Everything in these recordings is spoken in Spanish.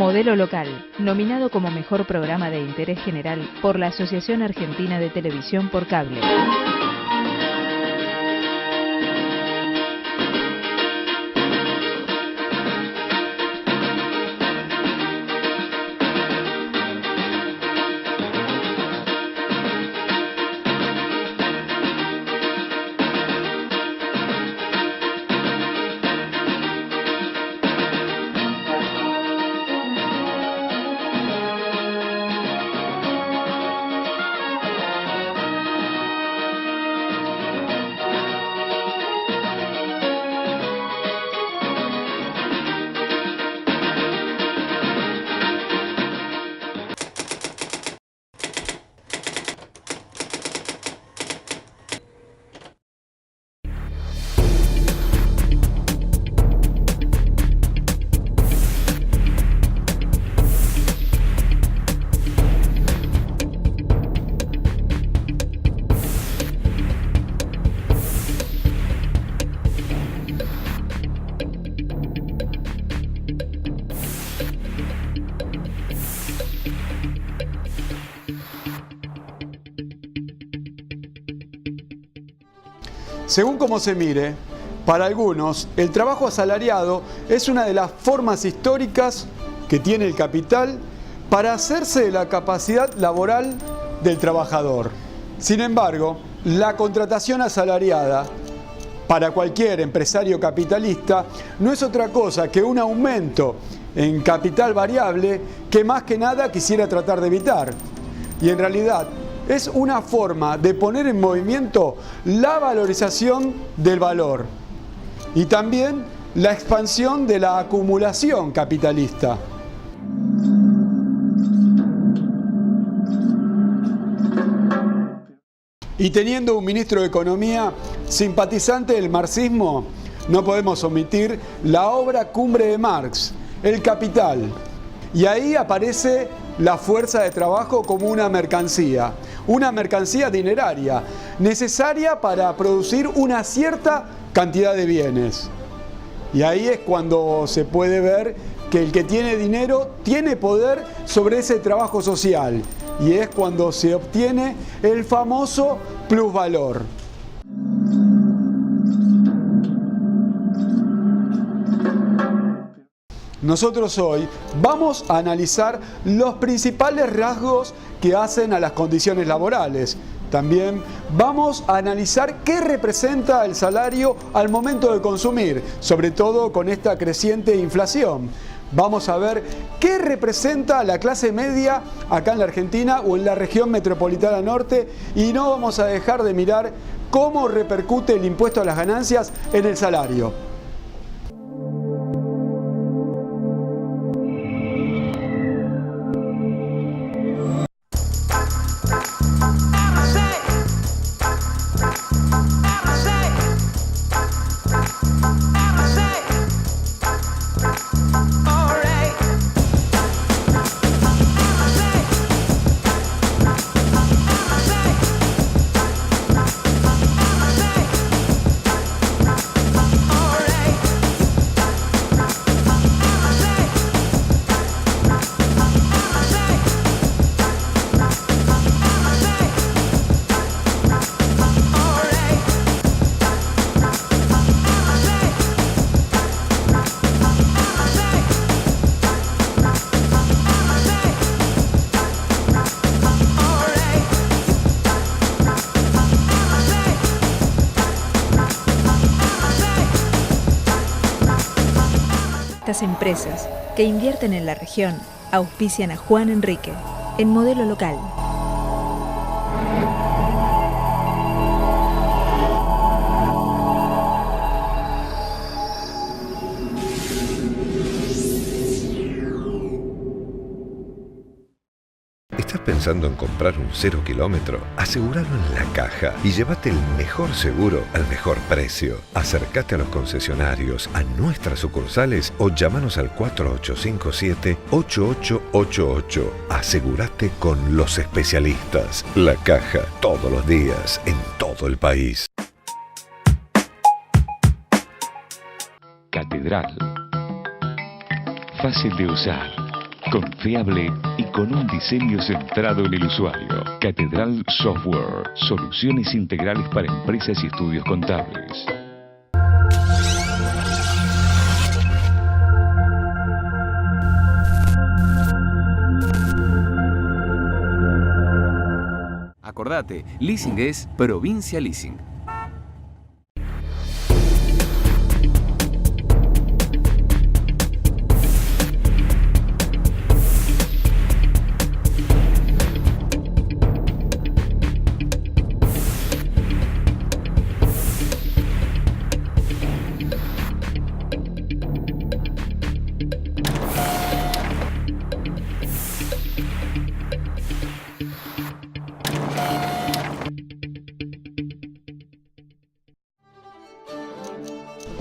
Modelo Local, nominado como mejor programa de interés general por la Asociación Argentina de Televisión por Cable. Según cómo se mire, para algunos el trabajo asalariado es una de las formas históricas que tiene el capital para hacerse de la capacidad laboral del trabajador. Sin embargo, la contratación asalariada para cualquier empresario capitalista no es otra cosa que un aumento en capital variable que más que nada quisiera tratar de evitar. Y en realidad es una forma de poner en movimiento la valorización del valor y también la expansión de la acumulación capitalista. Y teniendo un ministro de Economía simpatizante del marxismo, no podemos omitir la obra cumbre de Marx, El Capital. Y ahí aparece la fuerza de trabajo como una mercancía dineraria, necesaria para producir una cierta cantidad de bienes. Y ahí es cuando se puede ver que el que tiene dinero tiene poder sobre ese trabajo social. Y es cuando se obtiene el famoso plusvalor. Nosotros hoy vamos a analizar los principales rasgos que hacen a las condiciones laborales. También vamos a analizar qué representa el salario al momento de consumir, sobre todo con esta creciente inflación. Vamos a ver qué representa la clase media acá en la Argentina o en la región metropolitana norte, y no vamos a dejar de mirar cómo repercute el impuesto a las ganancias en el salario. Estas empresas que invierten en la región auspician a Juan Enrique en Modelo Local. ¿Estás pensando en comprar un 0 kilómetro? Asegúralo en La Caja y llévate el mejor seguro al mejor precio. Acércate a los concesionarios, a nuestras sucursales o llámanos al 4857-8888. Asegúrate con los especialistas. La Caja, todos los días, en todo el país. Catedral. Fácil de usar, confiable y con un diseño centrado en el usuario. Catedral Software, soluciones integrales para empresas y estudios contables. Acordate, leasing es Provincia Leasing.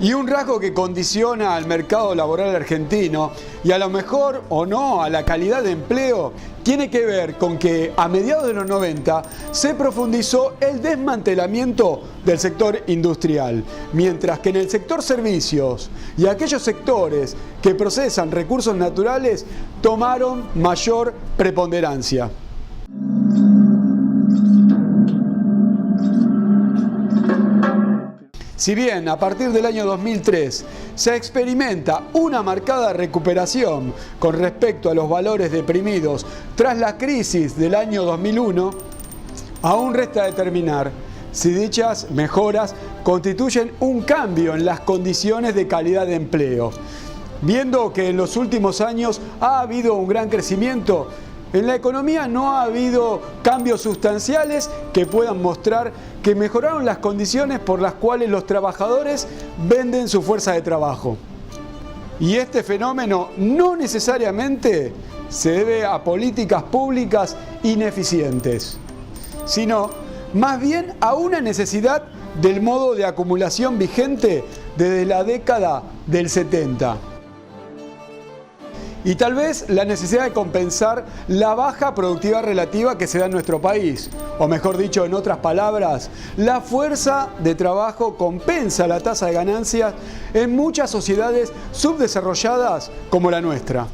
Y un rasgo que condiciona al mercado laboral argentino y a lo mejor o no a la calidad de empleo tiene que ver con que a mediados de los 90 se profundizó el desmantelamiento del sector industrial, mientras que en el sector servicios y aquellos sectores que procesan recursos naturales tomaron mayor preponderancia. Si bien a partir del año 2003 se experimenta una marcada recuperación con respecto a los valores deprimidos tras la crisis del año 2001, aún resta determinar si dichas mejoras constituyen un cambio en las condiciones de calidad de empleo. Viendo que en los últimos años ha habido un gran crecimiento, en la economía no ha habido cambios sustanciales que puedan mostrar que mejoraron las condiciones por las cuales los trabajadores venden su fuerza de trabajo. Y este fenómeno no necesariamente se debe a políticas públicas ineficientes, sino más bien a una necesidad del modo de acumulación vigente desde la década del 70. Y tal vez la necesidad de compensar la baja productividad relativa que se da en nuestro país. O mejor dicho, en otras palabras, la fuerza de trabajo compensa la tasa de ganancias en muchas sociedades subdesarrolladas como la nuestra.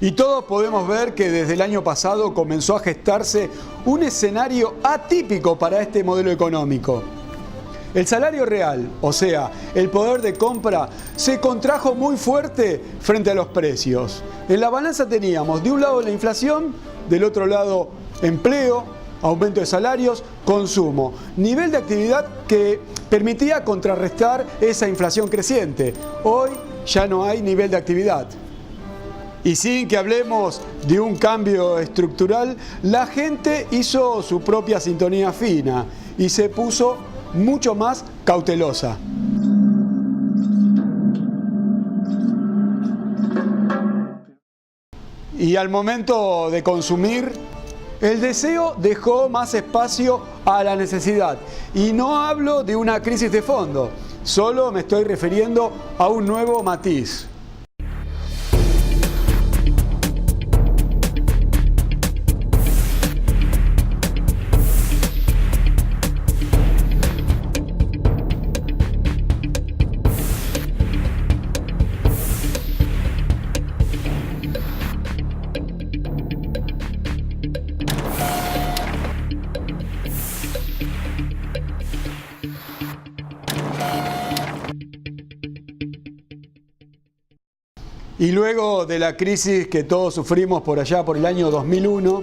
Y todos podemos ver que desde el año pasado comenzó a gestarse un escenario atípico para este modelo económico. El salario real, o sea, el poder de compra, se contrajo muy fuerte frente a los precios. En la balanza teníamos de un lado la inflación, del otro lado empleo, aumento de salarios, consumo, nivel de actividad que permitía contrarrestar esa inflación creciente. Hoy ya no hay nivel de actividad. Y sin que hablemos de un cambio estructural, la gente hizo su propia sintonía fina y se puso mucho más cautelosa. Y al momento de consumir, el deseo dejó más espacio a la necesidad. Y no hablo de una crisis de fondo, solo me estoy refiriendo a un nuevo matiz. Y luego de la crisis que todos sufrimos por allá por el año 2001,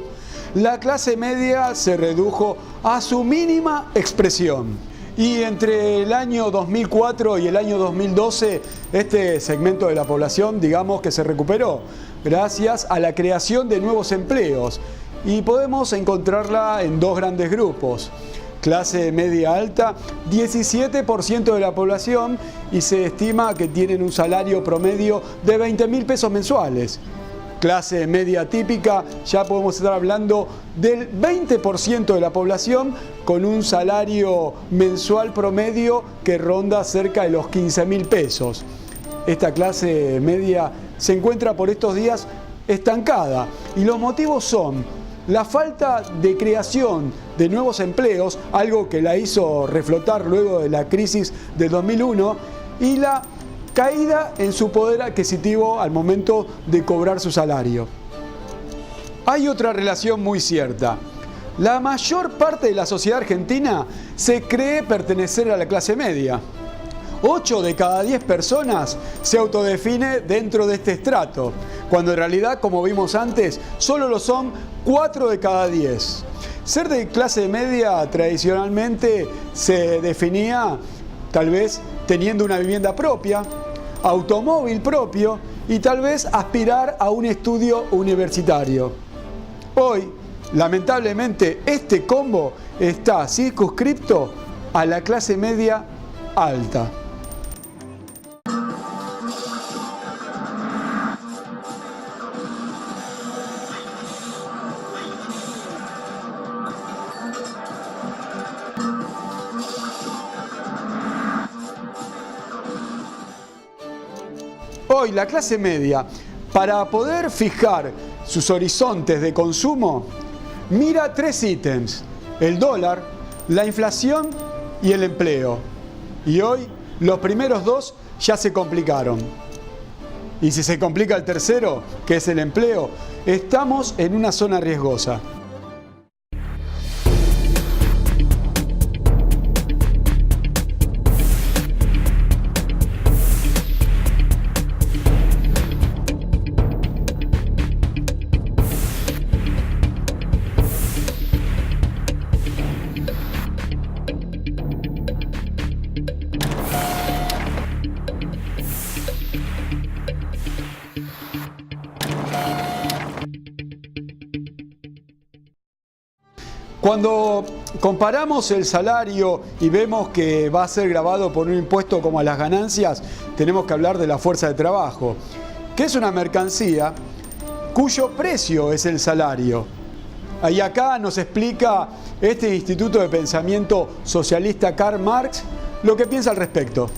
la clase media se redujo a su mínima expresión. Y entre el año 2004 y el año 2012, este segmento de la población, digamos que se recuperó, gracias a la creación de nuevos empleos. Y podemos encontrarla en dos grandes grupos. Clase media alta, 17% de la población, y se estima que tienen un salario promedio de 20.000 pesos mensuales. clase media típica, ya podemos estar hablando del 20% de la población con un salario mensual promedio que ronda cerca de los 15.000 pesos. Esta clase media se encuentra por estos días estancada y los motivos son la falta de creación de nuevos empleos, algo que la hizo reflotar luego de la crisis del 2001, y la caída en su poder adquisitivo al momento de cobrar su salario. Hay otra relación muy cierta. La mayor parte de la sociedad argentina se cree pertenecer a la clase media. 8 de cada 10 personas se autodefine dentro de este estrato, cuando en realidad, como vimos antes, solo lo son 4 de cada 10. Ser de clase media tradicionalmente se definía tal vez teniendo una vivienda propia, automóvil propio y tal vez aspirar a un estudio universitario. Hoy, lamentablemente, este combo está circunscripto a la clase media alta. Hoy la clase media, para poder fijar sus horizontes de consumo, mira 3 ítems: el dólar, la inflación y el empleo. Y hoy los primeros 2 ya se complicaron. Y si se complica el tercero, que es el empleo, estamos en una zona riesgosa. Cuando comparamos el salario y vemos que va a ser gravado por un impuesto como a las ganancias, tenemos que hablar de la fuerza de trabajo, que es una mercancía cuyo precio es el salario. Y acá nos explica este Instituto de Pensamiento Socialista Karl Marx lo que piensa al respecto.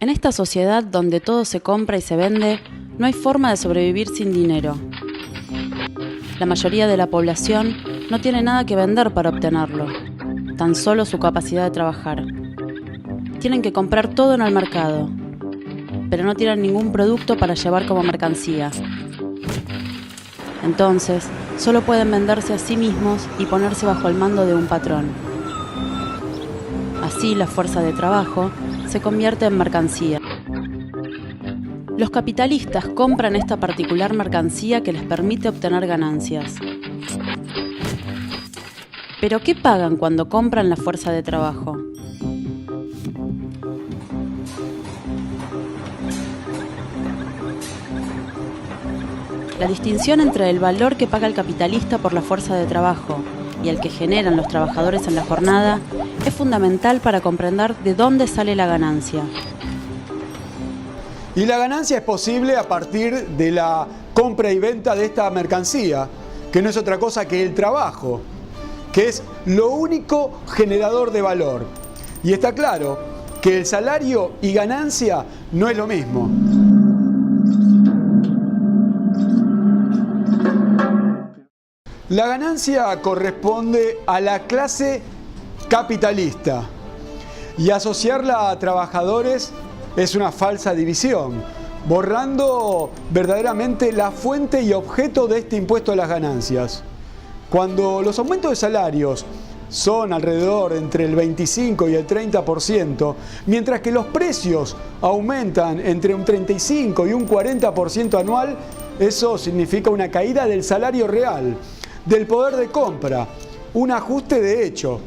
En esta sociedad donde todo se compra y se vende, no hay forma de sobrevivir sin dinero. La mayoría de la población no tiene nada que vender para obtenerlo, tan solo su capacidad de trabajar. Tienen que comprar todo en el mercado, pero no tienen ningún producto para llevar como mercancía. Entonces, solo pueden venderse a sí mismos y ponerse bajo el mando de un patrón. Así, la fuerza de trabajo se convierte en mercancía. Los capitalistas compran esta particular mercancía que les permite obtener ganancias. ¿Pero qué pagan cuando compran la fuerza de trabajo? La distinción entre el valor que paga el capitalista por la fuerza de trabajo y el que generan los trabajadores en la jornada es fundamental para comprender de dónde sale la ganancia. Y la ganancia es posible a partir de la compra y venta de esta mercancía, que no es otra cosa que el trabajo, que es lo único generador de valor. Y está claro que el salario y ganancia no es lo mismo. La ganancia corresponde a la clase capitalista y asociarla a trabajadores es una falsa división, borrando verdaderamente la fuente y objeto de este impuesto a las ganancias. Cuando los aumentos de salarios son alrededor entre el 25 y el 30%, mientras que los precios aumentan entre un 35 y un 40% anual, eso significa una caída del salario real, del poder de compra, un ajuste de hecho.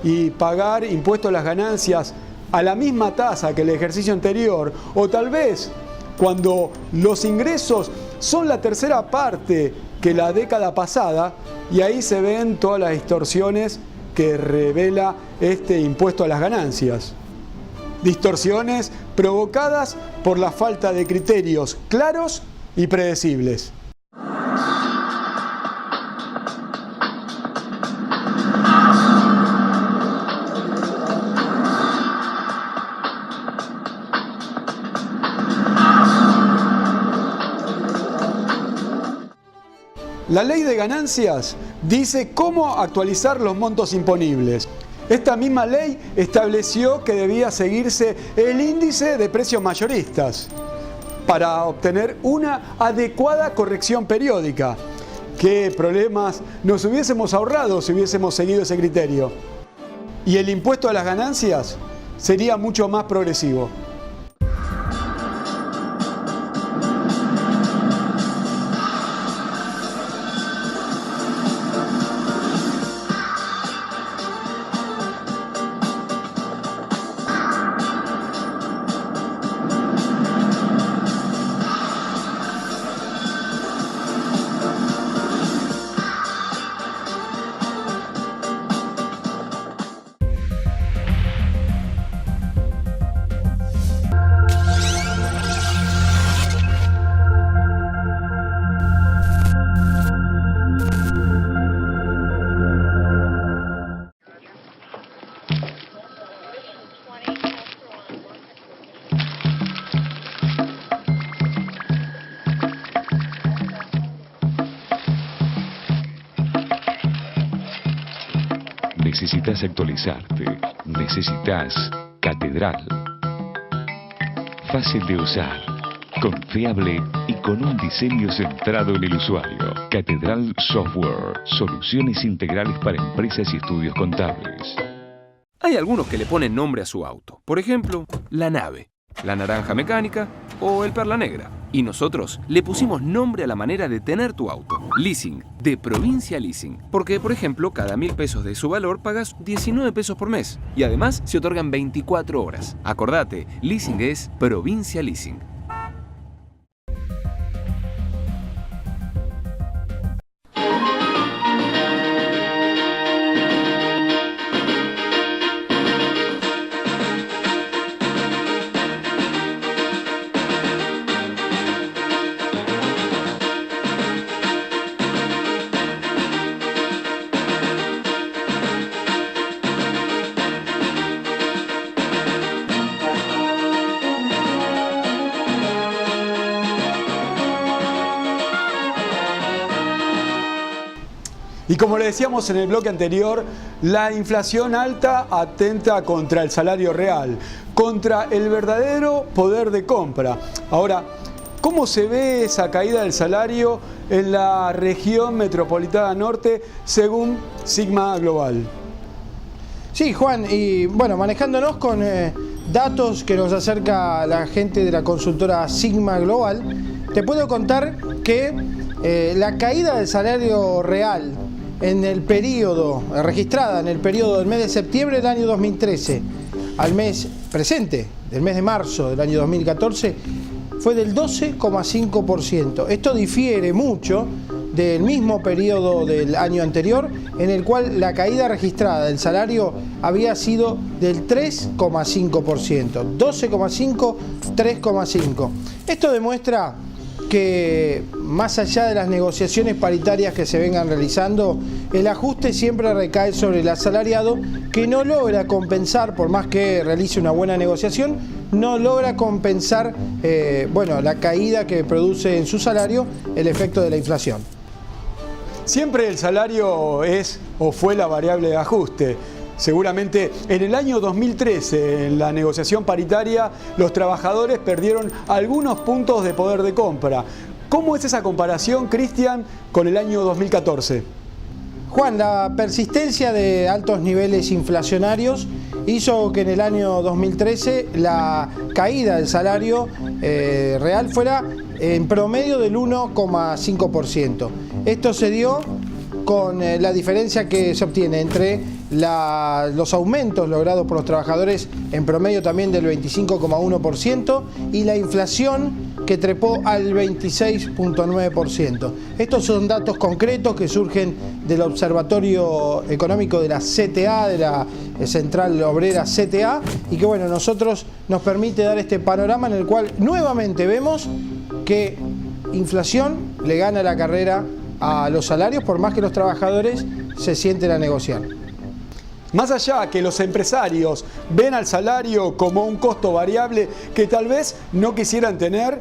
Y pagar impuestos a las ganancias a la misma tasa que el ejercicio anterior, o tal vez cuando los ingresos son la tercera parte que la década pasada, y ahí se ven todas las distorsiones que revela este impuesto a las ganancias. Distorsiones provocadas por la falta de criterios claros y predecibles. La ley de ganancias dice cómo actualizar los montos imponibles. Esta misma ley estableció que debía seguirse el índice de precios mayoristas para obtener una adecuada corrección periódica. ¿Qué problemas nos hubiésemos ahorrado si hubiésemos seguido ese criterio? Y el impuesto a las ganancias sería mucho más progresivo. Necesitas actualizarte. Necesitas Catedral. Fácil de usar, confiable y con un diseño centrado en el usuario. Catedral Software. Soluciones integrales para empresas y estudios contables. Hay algunos que le ponen nombre a su auto. Por ejemplo, la nave, la naranja mecánica o el perla negra. Y nosotros le pusimos nombre a la manera de tener tu auto. Leasing, de Provincia Leasing. Porque, por ejemplo, cada 1.000 pesos de su valor pagas 19 pesos por mes. Y además se otorgan 24 horas. Acordate, Leasing es Provincia Leasing. Y como le decíamos en el bloque anterior, la inflación alta atenta contra el salario real, contra el verdadero poder de compra. Ahora, ¿cómo se ve esa caída del salario en la región metropolitana norte según Sigma Global? Sí, Juan, y bueno, manejándonos con datos que nos acerca la gente de la consultora Sigma Global, te puedo contar que la caída del salario real en el periodo, registrada en el periodo del mes de septiembre del año 2013 al mes presente, del mes de marzo del año 2014, fue del 12,5%. Esto difiere mucho del mismo periodo del año anterior, en el cual la caída registrada del salario había sido del 3,5%. 12,5, 3,5. Esto demuestra que más allá de las negociaciones paritarias que se vengan realizando, el ajuste siempre recae sobre el asalariado, que no logra compensar, por más que realice una buena negociación, no logra compensar la caída que produce en su salario el efecto de la inflación. Siempre el salario es o fue la variable de ajuste. Seguramente en el año 2013, en la negociación paritaria, los trabajadores perdieron algunos puntos de poder de compra. ¿Cómo es esa comparación, Cristian, con el año 2014? Juan, la persistencia de altos niveles inflacionarios hizo que en el año 2013 la caída del salario real fuera en promedio del 1,5%. Esto se dio con la diferencia que se obtiene entre los aumentos logrados por los trabajadores en promedio también del 25,1% y la inflación que trepó al 26,9%. Estos son datos concretos que surgen del Observatorio Económico de la CTA, de la Central Obrera CTA, y que bueno, nosotros nos permite dar este panorama en el cual nuevamente vemos que inflación le gana la carrera a los salarios, por más que los trabajadores se sienten a negociar. Más allá que los empresarios ven al salario como un costo variable que tal vez no quisieran tener,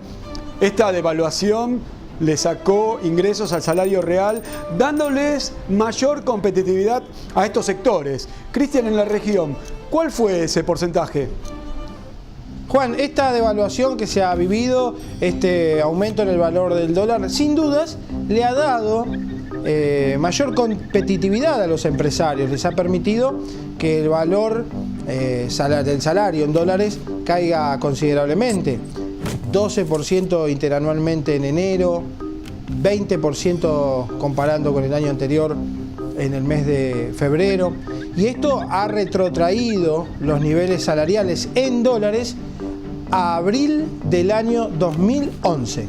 esta devaluación le sacó ingresos al salario real, dándoles mayor competitividad a estos sectores. Cristian, en la región, ¿cuál fue ese porcentaje? Juan, esta devaluación que se ha vivido, este aumento en el valor del dólar, sin dudas le ha dado mayor competitividad a los empresarios. Les ha permitido que el valor del salario en dólares caiga considerablemente. 12% interanualmente en enero, 20% comparando con el año anterior en el mes de febrero. Y esto ha retrotraído los niveles salariales en dólares a abril del año 2011.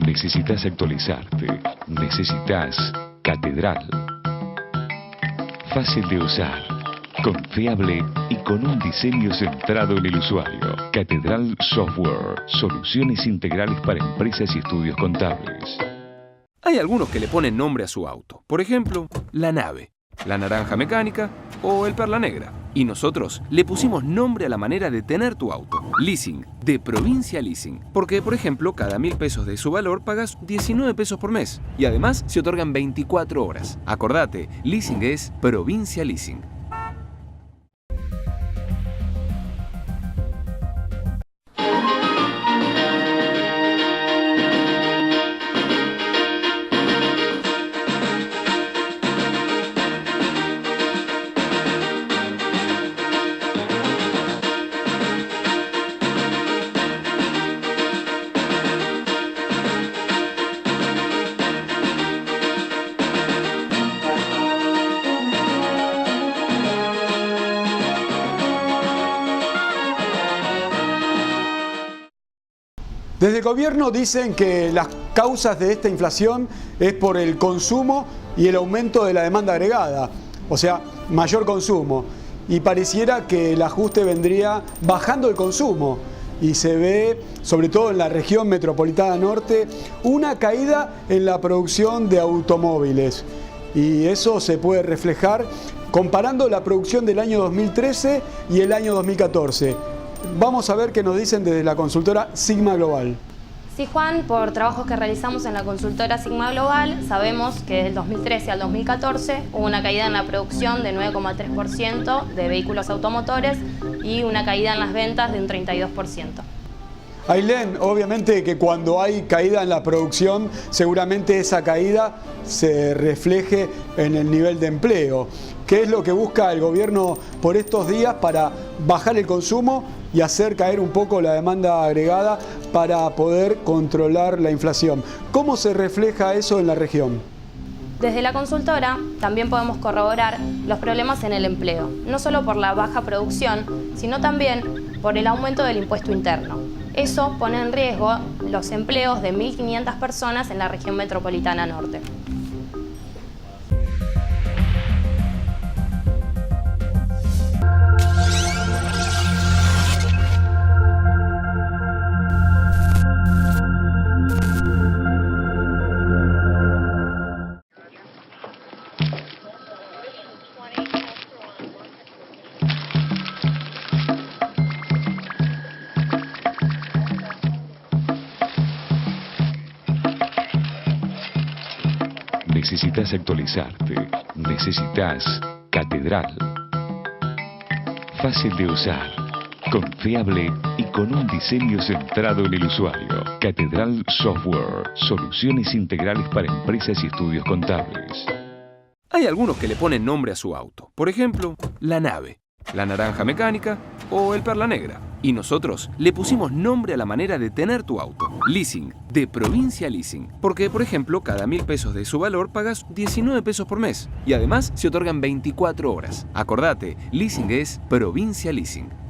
Necesitas actualizarte. Necesitas Catedral. Fácil de usar, confiable y con un diseño centrado en el usuario. Catedral Software. Soluciones integrales para empresas y estudios contables. Hay algunos que le ponen nombre a su auto. Por ejemplo, la nave, la naranja mecánica o el perla negra. Y nosotros le pusimos nombre a la manera de tener tu auto. Leasing, de Provincia Leasing. Porque, por ejemplo, cada 1.000 pesos de su valor pagas 19 pesos por mes. Y además se otorgan 24 horas. Acordate, Leasing es Provincia Leasing. Desde el gobierno dicen que las causas de esta inflación es por el consumo y el aumento de la demanda agregada, o sea, mayor consumo. Y pareciera que el ajuste vendría bajando el consumo. Y se ve, sobre todo en la región metropolitana norte, una caída en la producción de automóviles. Y eso se puede reflejar comparando la producción del año 2013 y el año 2014. Vamos a ver qué nos dicen desde la consultora Sigma Global. Sí, Juan, por trabajos que realizamos en la consultora Sigma Global, sabemos que desde el 2013 al 2014 hubo una caída en la producción de 9,3% de vehículos automotores y una caída en las ventas de un 32%. Ailén, obviamente que cuando hay caída en la producción, seguramente esa caída se refleje en el nivel de empleo. ¿Qué es lo que busca el gobierno por estos días para bajar el consumo y hacer caer un poco la demanda agregada para poder controlar la inflación? ¿Cómo se refleja eso en la región? Desde la consultora también podemos corroborar los problemas en el empleo, no solo por la baja producción, sino también por el aumento del impuesto interno. Eso pone en riesgo los empleos de 1.500 personas en la región metropolitana norte. Necesitas actualizarte. Necesitas Catedral. Fácil de usar, confiable y con un diseño centrado en el usuario. Catedral Software. Soluciones integrales para empresas y estudios contables. Hay algunos que le ponen nombre a su auto. Por ejemplo, la nave, la naranja mecánica o el perla negra. Y nosotros le pusimos nombre a la manera de tener tu auto. Leasing, de Provincia Leasing. Porque, por ejemplo, cada 1.000 pesos de su valor pagas 19 pesos por mes. Y además se otorgan 24 horas. Acordate, leasing es Provincia Leasing.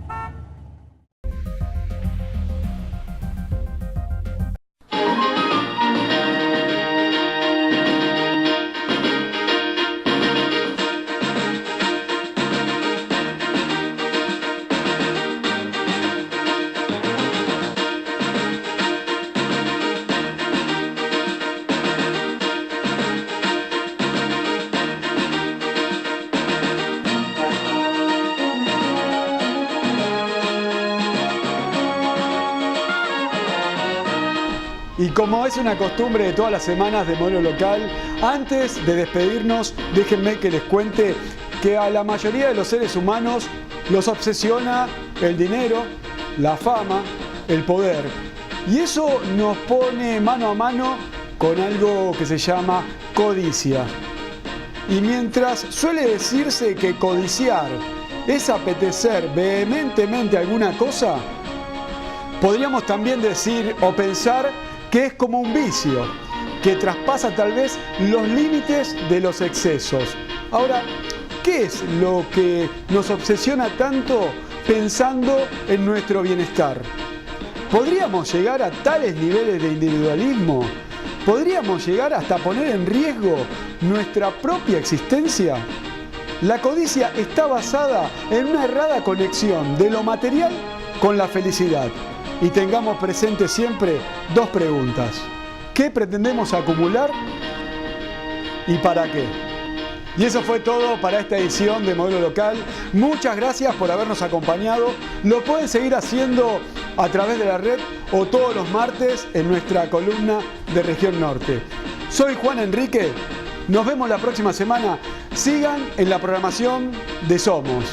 Y como es una costumbre de todas las semanas de Modelo Local, antes de despedirnos, déjenme que les cuente que a la mayoría de los seres humanos los obsesiona el dinero, la fama, el poder. Y eso nos pone mano a mano con algo que se llama codicia. Y mientras suele decirse que codiciar es apetecer vehementemente alguna cosa, podríamos también decir o pensar que es como un vicio, que traspasa tal vez los límites de los excesos. Ahora, ¿qué es lo que nos obsesiona tanto pensando en nuestro bienestar? ¿Podríamos llegar a tales niveles de individualismo? ¿Podríamos llegar hasta poner en riesgo nuestra propia existencia? La codicia está basada en una errada conexión de lo material con la felicidad. Y tengamos presente siempre dos preguntas. ¿Qué pretendemos acumular y para qué? Y eso fue todo para esta edición de Modelo Local. Muchas gracias por habernos acompañado. Lo pueden seguir haciendo a través de la red o todos los martes en nuestra columna de Región Norte. Soy Juan Enrique. Nos vemos la próxima semana. Sigan en la programación de Somos.